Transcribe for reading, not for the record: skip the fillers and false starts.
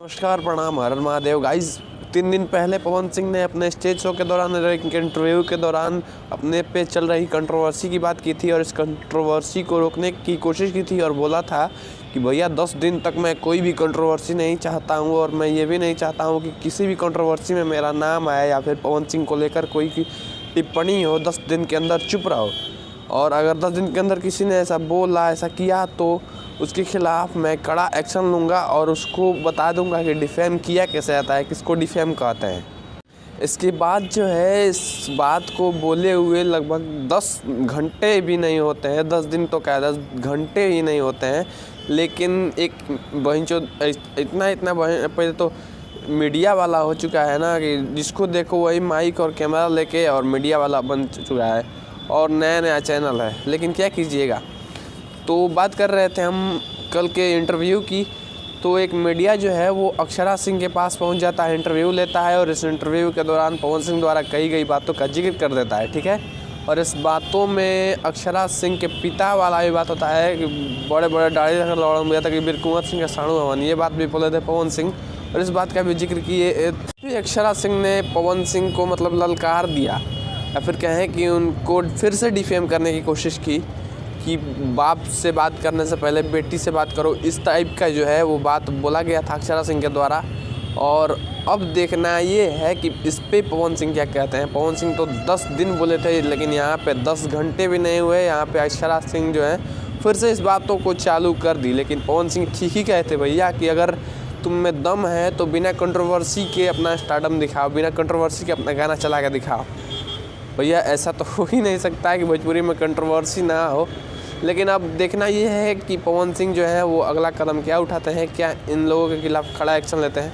नमस्कार, प्रणाम, हर हर महादेव। गाइस, 3 दिन पहले पवन सिंह ने अपने स्टेज शो के दौरान एक इंटरव्यू के दौरान अपने पे चल रही कंट्रोवर्सी की बात की थी और इस कंट्रोवर्सी को रोकने की कोशिश की थी और बोला था कि भैया 10 दिन तक मैं कोई भी कंट्रोवर्सी नहीं चाहता हूँ और मैं ये भी नहीं चाहता हूँ कि किसी भी कंट्रोवर्सी में मेरा नाम आए या फिर पवन सिंह को लेकर कोई टिप्पणी हो। 10 दिन के अंदर चुप रहो और अगर 10 दिन के अंदर किसी ने ऐसा बोला, ऐसा किया तो उसके खिलाफ मैं कड़ा एक्शन लूँगा और उसको बता दूँगा कि डिफेम किया कैसे जाता है, किसको डिफेम कहते हैं। इसके बाद जो है, इस बात को बोले हुए लगभग 10 घंटे भी नहीं होते हैं, 10 दिन तो क्या 10 घंटे ही नहीं होते हैं, लेकिन एक बहिंचो इतना पहले तो मीडिया वाला हो चुका है ना कि जिसको देखो वही माइक और कैमरा लेके और मीडिया वाला बन चुका है और नया चैनल है। लेकिन क्या कीजिएगा। तो बात कर रहे थे हम कल के इंटरव्यू की। तो एक मीडिया जो है वो अक्षरा सिंह के पास पहुंच जाता है, इंटरव्यू लेता है और इस इंटरव्यू के दौरान पवन सिंह द्वारा कही गई बातों का जिक्र कर देता है, ठीक है। और इस बातों में अक्षरा सिंह के पिता वाला भी बात होता है कि बड़े बड़े दाढ़ी लौड़ा मुझे था कि बीर कुंवर सिंह का साणु हवन, ये बात भी बोले थे पवन सिंह और इस बात का भी जिक्र किए। अक्षरा सिंह ने पवन सिंह को मतलब ललकार दिया या फिर कहें कि उनको फिर से डिफेम करने की कोशिश की कि बाप से बात करने से पहले बेटी से बात करो, इस टाइप का जो है वो बात बोला गया था अक्षरा सिंह के द्वारा। और अब देखना ये है कि इस पे पवन सिंह क्या कहते हैं। पवन सिंह तो 10 दिन बोले थे, लेकिन यहाँ पे 10 घंटे भी नहीं हुए, यहाँ पे अक्षरा सिंह जो है फिर से इस बातों को चालू कर दी। लेकिन पवन सिंह ठीक ही कहते भैया कि अगर तुम में दम है तो बिना कंट्रोवर्सी के अपना स्टारडम दिखाओ, बिना कंट्रोवर्सी के अपना गाना चला के दिखाओ। भैया ऐसा तो हो ही नहीं सकता है कि भोजपुरी में कंट्रोवर्सी ना हो। लेकिन अब देखना ये है कि पवन सिंह जो है वो अगला कदम क्या उठाते हैं, क्या इन लोगों के खिलाफ खड़ा एक्शन लेते हैं।